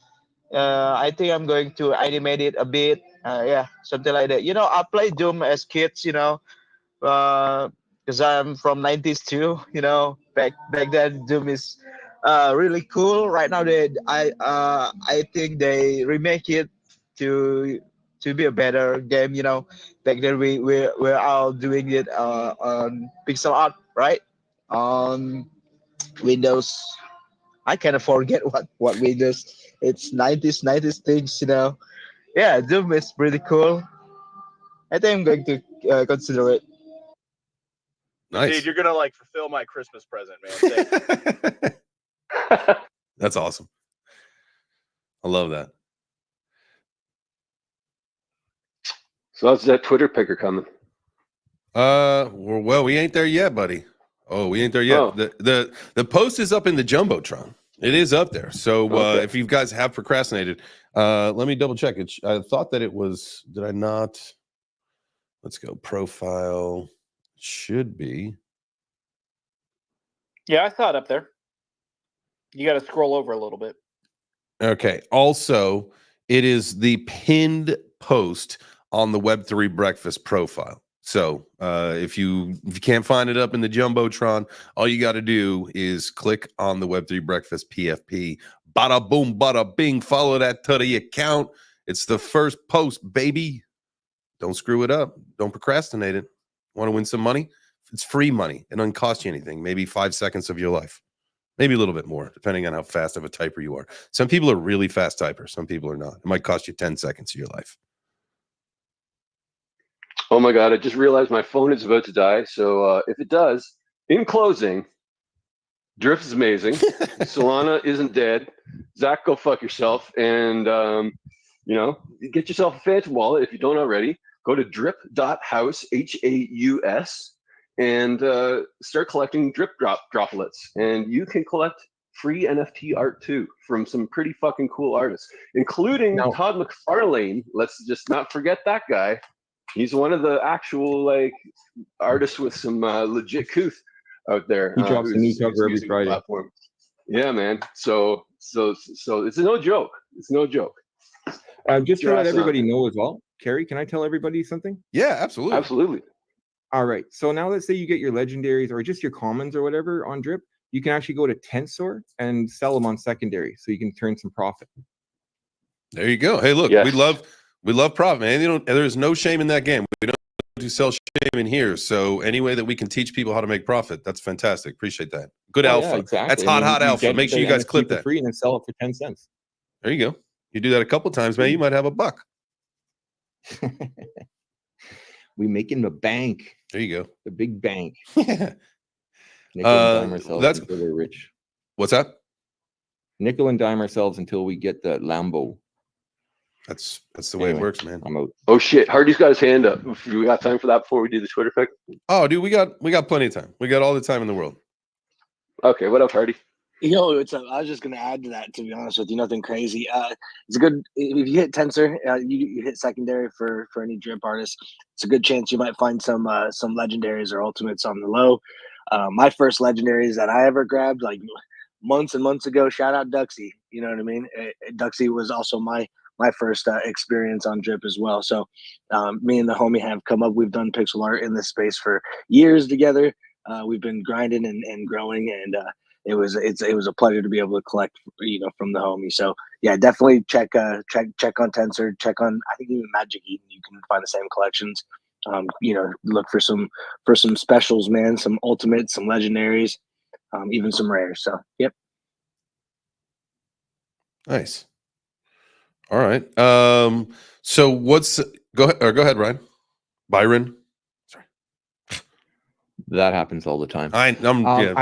I think I'm going to animate it a bit. Yeah, something like that. I played Doom as kids. Because I'm from 90s too. Back then Doom is really cool. Right now I think they remake it to be a better game. Back then we're all doing it on pixel art, right? On Windows. I kind of forget what Windows. It's 90s things. Yeah, Doom is pretty cool. I think I'm going to consider it. Nice. Dude, you're gonna like fulfill my Christmas present, man. That's awesome. I love that. So how's that Twitter picker coming? Well, we ain't there yet, buddy. Oh, we ain't there yet. Oh. The post is up in the Jumbotron. It is up there. So Okay. if you guys have procrastinated, let me double check it. I thought that it was. Did I not? Let's go profile. Should be. Yeah, I saw it up there. You got to scroll over a little bit. Okay. Also, it is the pinned post on the Web3 Breakfast profile. So if you can't find it up in the Jumbotron, all you got to do is click on the Web3 Breakfast PFP. Bada boom, bada bing. Follow that to the account. It's the first post, baby. Don't screw it up. Don't procrastinate it. Want to win some money? It's free money. It doesn't cost you anything. Maybe 5 seconds of your life. Maybe a little bit more, depending on how fast of a typer you are. Some people are really fast typers. Some people are not. It might cost you 10 seconds of your life. Oh my God, I just realized my phone is about to die. So if it does, in closing, Drift is amazing. Solana isn't dead. Zach, go fuck yourself. And, get yourself a Phantom wallet if you don't already. Go to drip.house, HAUS, and start collecting drip droplets. And you can collect free NFT art too from some pretty fucking cool artists, including Todd McFarlane. Let's just not forget that guy. He's one of the actual artists with some legit couth out there. He drops a new cover every Friday. Platform. Yeah, man. So it's no joke. It's no joke. Just to let everybody know as well, Carrie, can I tell everybody something? Yeah, absolutely. Absolutely. All right. So now let's say you get your legendaries or just your commons or whatever on Drip. You can actually go to Tensor and sell them on secondary, so you can turn some profit. There you go. Hey, look, we love profit, man. There's no shame in that game. We don't do sell shame in here. So any way that we can teach people how to make profit, that's fantastic. Appreciate that. Good alpha. Yeah, exactly. That's hot alpha. Make sure you guys clip that. Free and then sell it for 10 cents. There you go. You do that a couple times, man. You might have a buck. We making the bank. There you go. The big bank. Yeah. That's we're rich. What's that? nickel and dime ourselves until we get the Lambo. That's the way it works, man. I'm out. Oh shit, Hardy's got his hand up. Do we got time for that before we do the Twitter pick? Oh, dude, we got plenty of time. We got all the time in the world. Okay, what up, Hardy? Yo, it's I was just gonna add to that. To be honest with you, nothing crazy. It's a good if you hit Tensor, you hit secondary for any drip artists. It's a good chance you might find some legendaries or ultimates on the low. My first legendaries that I ever grabbed, like months and months ago. Shout out Duxie. You know what I mean? Duxie was also my first experience on drip as well. So me and the homie have come up. We've done pixel art in this space for years together. We've been grinding and growing, and it was a pleasure to be able to collect, from the homie. So yeah, definitely check on Tensor, check on, I think even Magic Eden, you can find the same collections. Look for some specials, man, some ultimates, some legendaries, even some rares. So yep. Nice. All right. So go ahead, Ryan. Byron. That happens all the time. I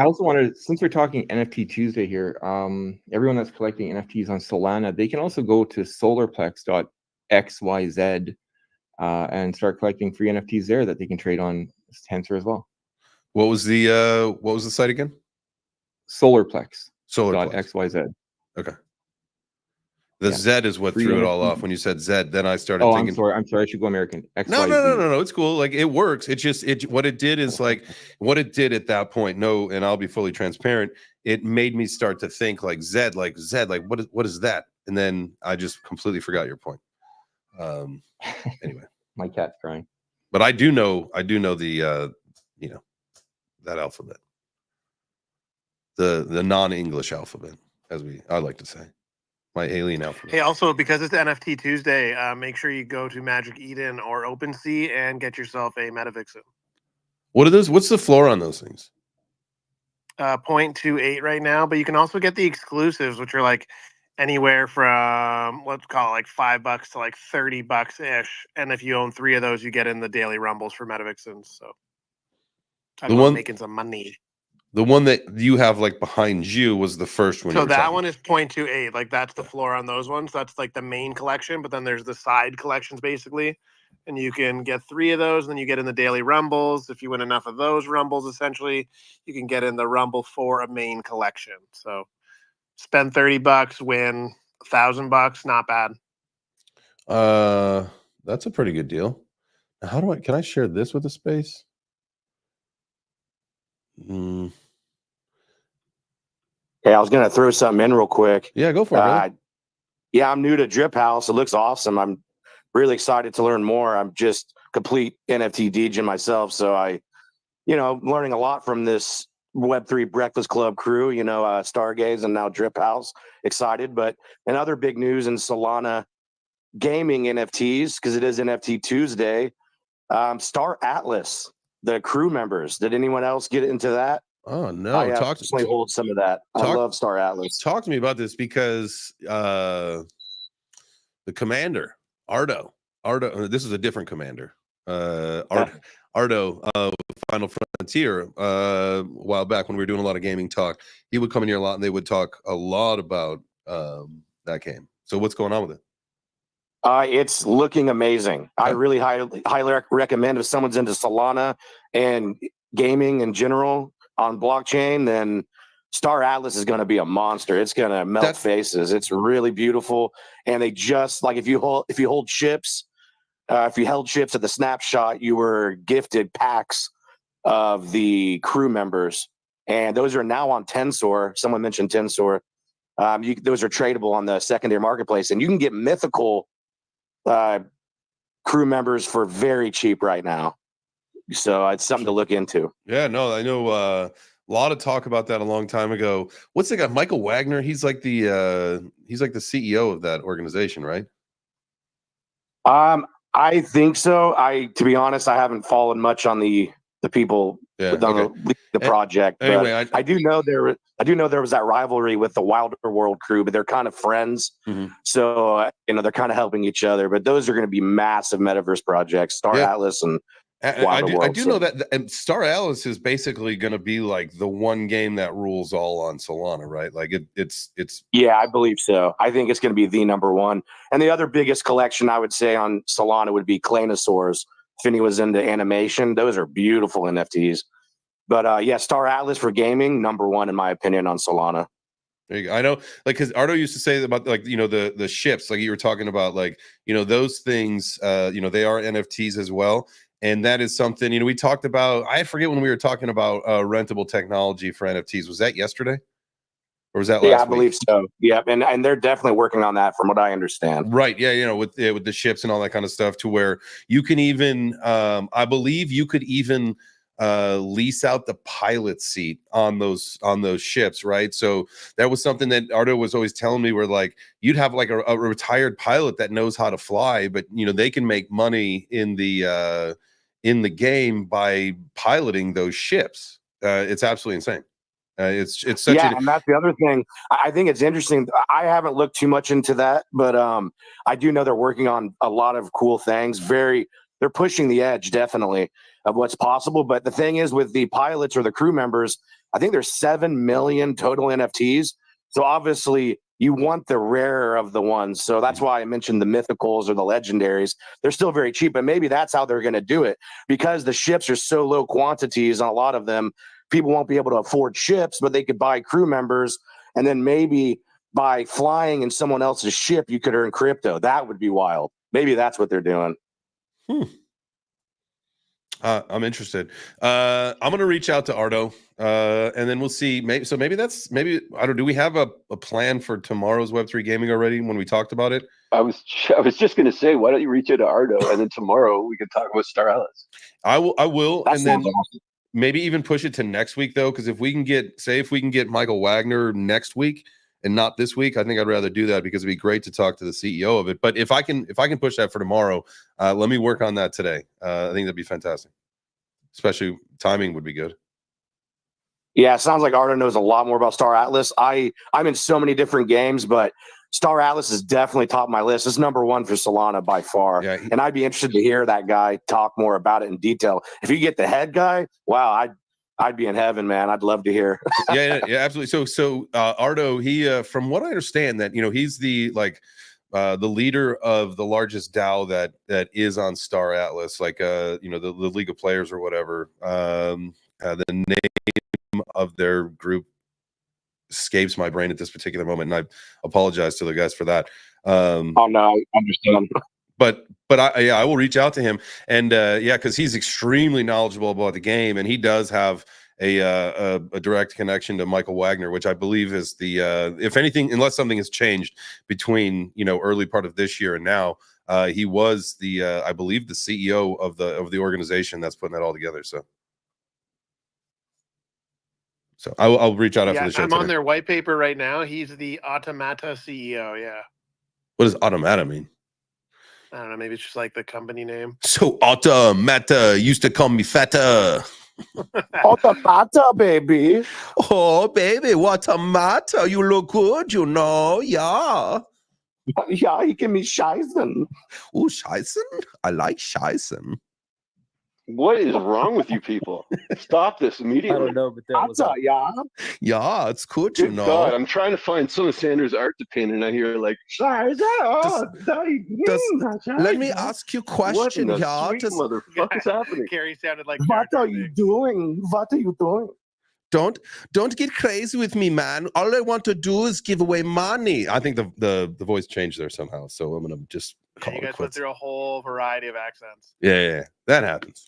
also wanted, since we're talking NFT Tuesday here, everyone that's collecting NFTs on Solana, they can also go to solarplex.xyz and start collecting free NFTs there that they can trade on Tensor as well. What was the site again? Solarplex.xyz. Okay. The Z is what Free threw it NFT. all off. When you said Z, then I started Oh, thinking. I'm sorry. I should go American. XYZ. No. It's cool. Like, it works. It just what it did is like what it did at that point. No, and I'll be fully transparent. It made me start to think like Z, like what is that? And then I just completely forgot your point. Anyway, my cat's crying. But I do know the that alphabet, the non-English alphabet, as I like to say. My alien alphabet. Hey, also, because it's NFT Tuesday, make sure you go to Magic Eden or OpenSea and get yourself a MetaVixen. What are those? What's the floor on those things? 0.28 right now, but you can also get the exclusives, which are like anywhere from, let's call it like $5 to like $30 ish. And if you own 3 of those, you get in the daily rumbles for MetaVixens. So I'm making some money. The one that you have like behind you was the first one. So that one is 0.28. Like that's the floor on those ones. That's like the main collection, but then there's the side collections basically. And you can get 3 of those, and then you get in the daily rumbles. If you win enough of those rumbles, essentially, you can get in the rumble for a main collection. So spend $30, win $1,000, not bad. That's a pretty good deal. Now, can I share this with a space? Hey, I was gonna throw something in real quick. Yeah, go for it. Yeah, I'm new to Drip House. It looks awesome. I'm really excited to learn more. I'm just complete NFT DJ myself, so learning a lot from this Web3 Breakfast Club crew. Stargaze and now Drip House. Excited, but another big news in Solana gaming NFTs, because it is NFT Tuesday. Star Atlas, the crew members. Did anyone else get into that? Oh no! I personally hold some of that. I love Star Atlas. Talk to me about this, because the commander Ardo. This is a different commander. Ardo of Final Frontier. A while back when we were doing a lot of gaming talk, he would come in here a lot, and they would talk a lot about that game. So what's going on with it? It's looking amazing. Okay. I really highly recommend if someone's into Solana and gaming in general on blockchain, then Star Atlas is going to be a monster. It's going to melt faces. It's really beautiful. And they just like, if you held chips at the snapshot, you were gifted packs of the crew members, and those are now on Tensor. Someone mentioned Tensor. Those are tradable on the secondary marketplace, and you can get mythical crew members for very cheap right now. So it's something to look into. Yeah, no, I know a lot of talk about that a long time ago. What's the guy, Michael Wagner? He's like the CEO of that organization, right? I think so. To be honest, I haven't followed much on the people the project. Anyway, I do know there was that rivalry with the Wilder World crew, but they're kind of friends. Mm-hmm. So they're kind of helping each other. But those are going to be massive metaverse projects. Star Atlas and I do know that and Star Alice is basically going to be like the one game that rules all on Solana, right? Like it's Yeah, I believe so. I think it's going to be the number one. And the other biggest collection I would say on Solana would be Claynosaurs. If any was into animation, those are beautiful NFTs. But yeah, Star Atlas for gaming, number one in my opinion on Solana. There you go. I know, like, because Ardo used to say about like the ships, like you were talking about, like those things. They are NFTs as well, and that is something we talked about. I forget when we were talking about rentable technology for NFTs. Was that yesterday, or was that last Yeah, I week? believe so. Yeah, and they're definitely working on that, from what I understand. Right. Yeah. With the ships and all that kind of stuff, to where you can even, I believe, you could even lease out the pilot seat on those ships, right? So that was something that Ardo was always telling me, where like you'd have like a retired pilot that knows how to fly, but they can make money in the game by piloting those ships. It's absolutely insane. It's such and that's the other thing. I think it's interesting. I haven't looked too much into that, but I do know they're working on a lot of cool things. They're pushing the edge, definitely, of what's possible. But the thing is, with the pilots or the crew members, I think there's 7 million total NFTs. So obviously, you want the rarer of the ones. So that's why I mentioned the mythicals or the legendaries. They're still very cheap, but maybe that's how they're going to do it, because the ships are so low quantities on a lot of them. People won't be able to afford ships, but they could buy crew members, and then maybe by flying in someone else's ship, you could earn crypto. That would be wild. Maybe that's what they're doing. I'm interested. I'm gonna reach out to Ardo, and then we'll see. Maybe I don't. Do we have a plan for tomorrow's Web3 gaming already? When we talked about it, I was just gonna say, why don't you reach out to Ardo, and then tomorrow we can talk about Star Alice. I will, That and then sounds awesome. maybe even push it to next week, though, because if we can get Michael Wagner next week and not this week, I think I'd rather do that, because it'd be great to talk to the CEO of it. But if I can push that for tomorrow, let me work on that today. I think that'd be fantastic. Especially timing would be good. Yeah, it sounds like Ardo knows a lot more about Star Atlas. I'm in so many different games, but Star Atlas is definitely top of my list. It's number one for Solana by far. Yeah, and I'd be interested to hear that guy talk more about it in detail. If you get the head guy, wow, I'd be in heaven, man. I'd love to hear. yeah, absolutely. So Ardo, he from what I understand, that he's the leader of the largest DAO that is on Star Atlas, like the League of Players or whatever. The name of their group escapes my brain at this particular moment, and I apologize to the guys for that. Oh no, I understand. But I will reach out to him, and because he's extremely knowledgeable about the game, and he does have a direct connection to Michael Wagner, which I believe is the if anything, unless something has changed between early part of this year and now, he was the I believe the CEO of the organization that's putting that all together. So I'll reach out after the show. I'm on their white paper right now. He's the Automata CEO. Yeah. What does Automata mean? I don't know. Maybe it's just like the company name. So Automata used to call me Fatta. Automata, baby. Oh, baby, what a matter. You look good, yeah. Yeah, you give me Scheißen. Oh, Scheißen? I like Scheißen. What is wrong with you people? Stop this immediately. I don't know, but that was yeah, it's good, Good God, I'm trying to find some of Sanders' art to paint, and I hear like, let me ask you a question, what motherfucker is happening? Gary sounded like, what are you doing? What are you doing? Don't get crazy with me, man. All I want to do is give away money. I think the voice changed there somehow, so I'm gonna just call you it guys quits. went through a whole variety of accents. Yeah, that happens.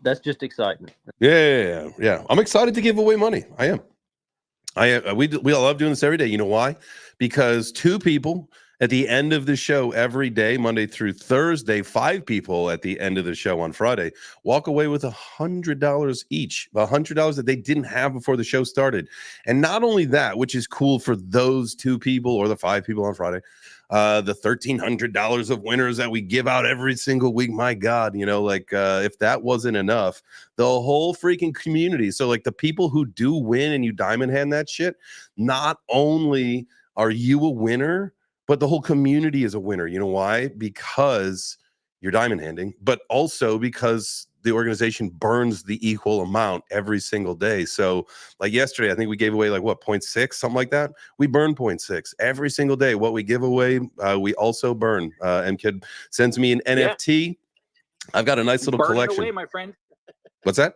That's just excitement. Yeah. I'm excited to give away money. I am. We love doing this every day. You know why? Because 2 people at the end of the show every day, Monday through Thursday, 5 people at the end of the show on Friday walk away with $100 each, $100 that they didn't have before the show started. And not only that, which is cool for those 2 people or the 5 people on Friday, the $1,300 of winners that we give out every single week. My God, if that wasn't enough, the whole freaking community. So like the people who do win and you diamond hand that shit, not only are you a winner, but the whole community is a winner. You know why? Because you're diamond handing, but also because the organization burns the equal amount every single day. So like yesterday, I think we gave away like what, 0.6, something like that. We burn 0.6 every single day. What we give away, we also burn. MKid sends me an NFT. I've got a nice little Burn collection. it away, my friend. What's that?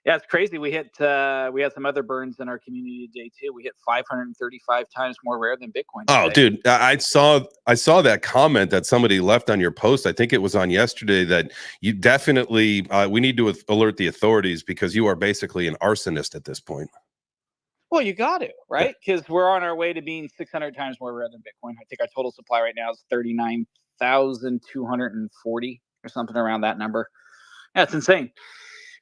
Yeah, it's crazy. We had some other burns in our community today too. We hit 535 times more rare than Bitcoin. Oh, today. dude, I saw that comment that somebody left on your post. I think it was on yesterday that you definitely we need to alert the authorities because you are basically an arsonist at this point. Well, you got to, right? Because we're on our way to being 600 times more rare than Bitcoin. I think our total supply right now is 39,240 or something around that number. That's insane.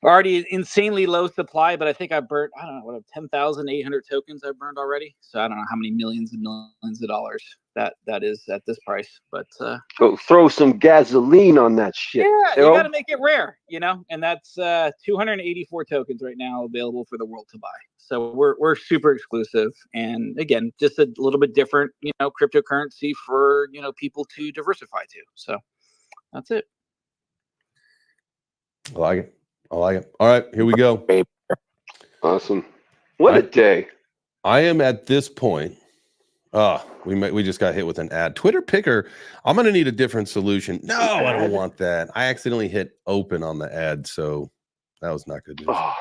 Already insanely low supply, but I think I burnt, I don't know, what, 10,800 tokens I burned already. So I don't know how many millions and millions of dollars that is at this price. But go throw some gasoline on that shit. yeah, Errol. you got to make it rare, and that's 284 tokens right now available for the world to buy. So we're super exclusive, and again, just a little bit different, cryptocurrency for people to diversify to. So that's it. I like it. All right, here we go. Awesome. What a day. I am at this point. We just got hit with an ad. Twitter Picker, I'm going to need a different solution. No, I don't want that. I accidentally hit open on the ad, so that was not good news. Oh,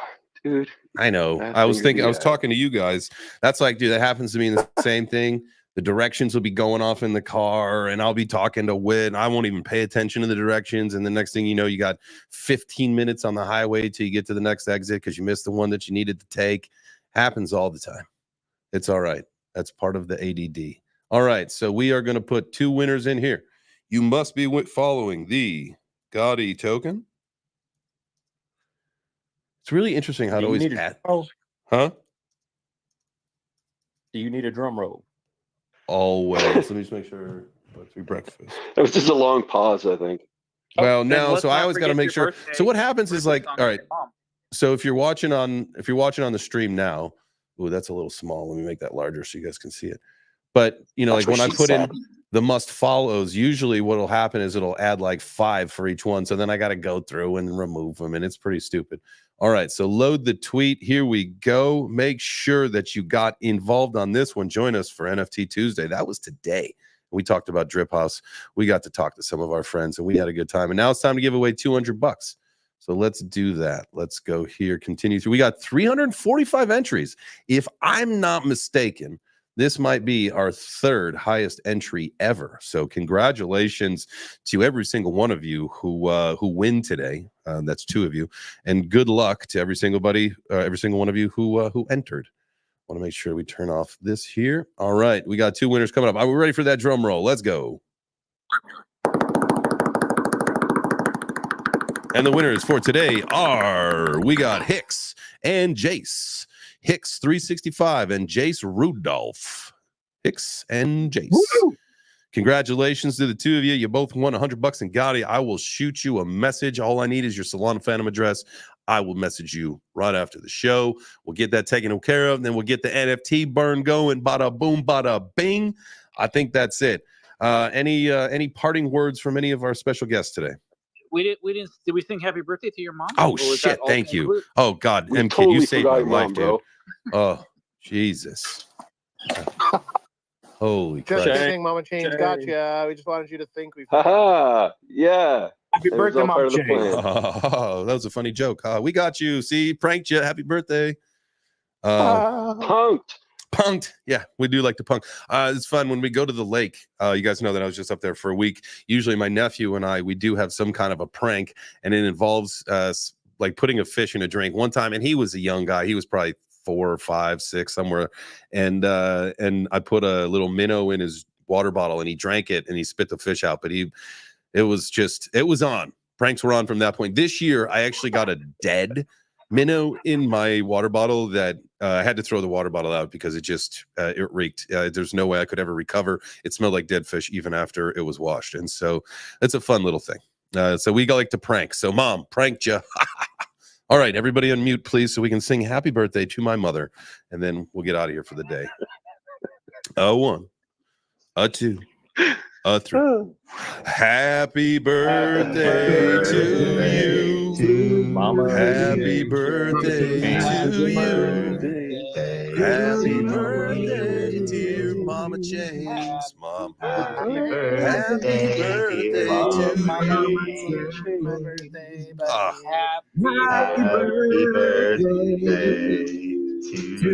dude. I know. I was talking to you guys. That's like, dude, that happens to me in the same thing. The directions will be going off in the car, and I'll be talking to Wit, and I won't even pay attention to the directions. And the next thing you know, you got 15 minutes on the highway till you get to the next exit because you missed the one that you needed to take. Happens all the time. It's all right. That's part of the ADD. All right, so we are going to put 2 winners in here. You must be following the Gotti token. It's really interesting how to always add. Huh? Do you need a drum roll? Always. Let me just make sure. Through breakfast. It was just a long pause, I think. Well, no. So I always got to make sure. So what happens is like, all right. So if you're watching on the stream now, ooh, that's a little small. Let me make that larger so you guys can see it. But like when I put in the must follows, usually what will happen is it'll add like 5 for each one. So then I got to go through and remove them, and it's pretty stupid. All right, so load the tweet. Here we go. Make sure that you got involved on this one. Join us for NFT Tuesday. That was today. We talked about Drip House. We got to talk to some of our friends, and we had a good time. And now it's time to give away $200. So let's do that. Let's go here. Continue through. We got 345 entries. If I'm not mistaken, this might be our 3rd highest entry ever. So congratulations to every single one of you who win today. That's 2 of you, and good luck to every single one of you who entered. I want to make sure we turn off this here. All right, we got 2 winners coming up. Are we ready for that drum roll? Let's go. And the winners for today we got Hicks and Jace. Hicks 365 and Jace Rudolph. Hicks and Jace. Woo! Congratulations to the 2 of you. You both won $100 in Gotti. I will shoot you a message. All I need is your Solana Phantom address. I will message you right after the show. We'll get that taken care of. And then we'll get the NFT burn going. Bada boom, bada bing. I think that's it. Any parting words from any of our special guests today? We didn't. Did we sing happy birthday to your mom? Oh shit! Thank you. Include? Oh God, We MKid, totally you saved my forgot life, Mom, dude. bro. Oh Jesus! Holy Just Christ! kidding, Mama Chains got you. We just wanted you to think we. Haha! Yeah. Happy It was birthday, all part Mom of the Chains. plan. Oh, that was a funny joke. We got you. See, pranked you. Happy birthday. Punked. Yeah, we do like to punk. It's fun when we go to the lake. You guys know that I was just up there for a week. Usually my nephew and we do have some kind of a prank, and it involves like putting a fish in a drink. One time, and he was a young guy. He was probably 4, 5, 6, somewhere. And I put a little minnow in his water bottle, and he drank it, and he spit the fish out. But it was on. Pranks were on from that point. This year, I actually got a dead minnow in my water bottle that I had to throw the water bottle out because it reeked. There's no way I could ever recover. It smelled like dead fish even after it was washed. And so it's a fun little thing. So we like to prank. So Mom, pranked you. All right, everybody unmute, please, so we can sing happy birthday to my mother. And then we'll get out of here for the day. A 1, a 2, 3. Happy birthday to you. Mama. Happy birthday to you. Happy birthday, dear Mama James. Mom. Happy Happy birthday to you. Ah. Happy birthday to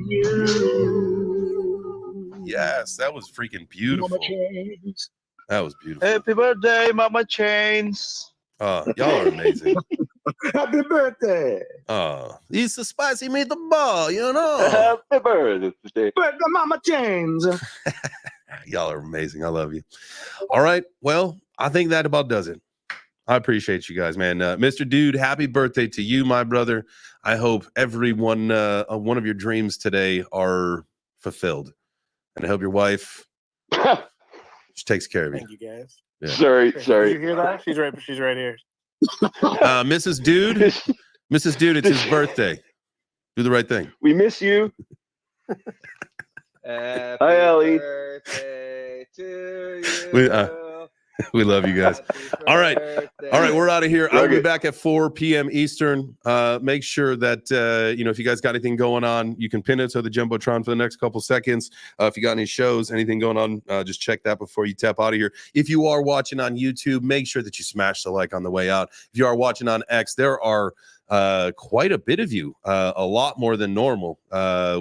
you. Yes, that was freaking beautiful. That was beautiful. Happy birthday, Mama Chains. Y'all are amazing. Happy birthday. He's the spicy meatball, you know. Happy birthday. Mama James. Y'all are amazing. I love you. All right. Well, I think that about does it. I appreciate you guys, man. Mr. Dude, happy birthday to you, my brother. I hope every one of your dreams today are fulfilled. And I hope your wife she takes care of you. Thank you, guys. Yeah. Sorry. Did you hear that? She's right here. Mrs. Dude, it's his birthday. Do the right thing. We miss you. Happy Ellie. birthday to We, you. we love you guys. All right. We're out of here. I'll be back at 4 p.m. Eastern. Make sure that if you guys got anything going on, you can pin it to the Jumbotron for the next couple seconds. If you got any shows, anything going on, just check that before you tap out of here. If you are watching on YouTube, make sure that you smash the like on the way out. If you are watching on X, there are quite a bit of you, a lot more than normal,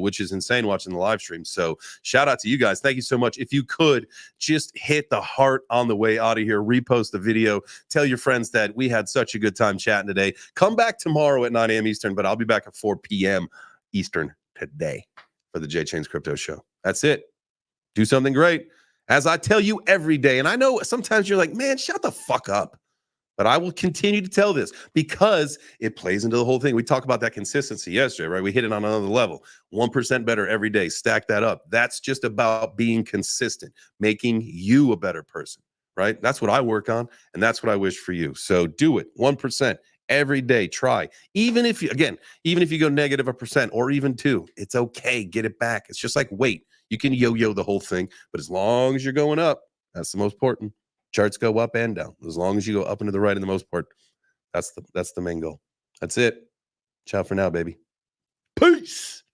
which is insane watching the live stream. So shout out to you guys. Thank you so much. If you could just hit the heart on the way out of here, repost the video, tell your friends that we had such a good time chatting today. Come back tomorrow at 9 a.m. Eastern, but I'll be back at 4 p.m. Eastern today for the J Chains Crypto Show. That's it. Do something great. As I tell you every day, and I know sometimes you're like, man, shut the fuck up. But I will continue to tell this because it plays into the whole thing. We talked about that consistency yesterday, right? We hit it on another level. 1% better every day. Stack that up. That's just about being consistent, making you a better person, right? That's what I work on, and that's what I wish for you. So do it. 1% every day. Try. Even if you go negative 1% or even 2%, it's okay. Get it back. It's just like weight. You can yo-yo the whole thing, but as long as you're going up, that's the most important. Charts go up and down. As long as you go up and to the right in the most part, that's the main goal. That's it. Ciao for now, baby. Peace.